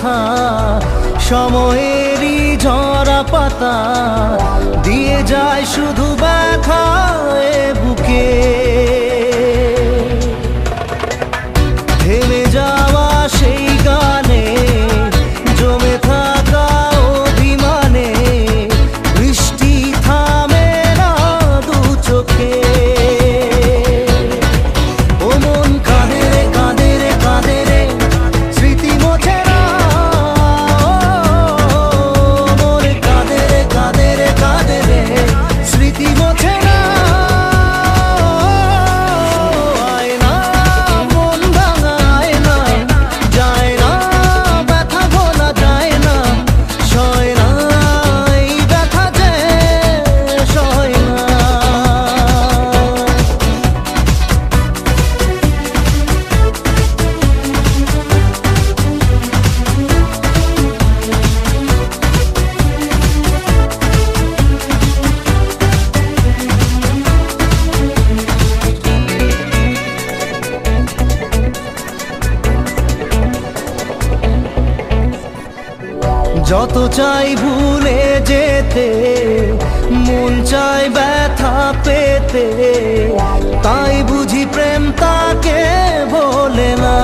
কথা, সময়েরই ঝরা পাতা দিয়ে যায় শুধু ব্যথা এ বুকে। থেমে যাওয়া সেই গানে জমে থাকা অভিমানে বৃষ্টি থামে না দু চোখে। ও মন কাঁদে রে কাঁদে রে কাঁদে রে, স্মৃতি মোছে না। মন কাঁদে রে কাঁদে রে কাঁদে রে, স্মৃতি মোছে না। যত চাই ভুলে যেতে, মন চায় ব্যথা পেতে, তাই বুঝি প্রেম তাকে বলে না।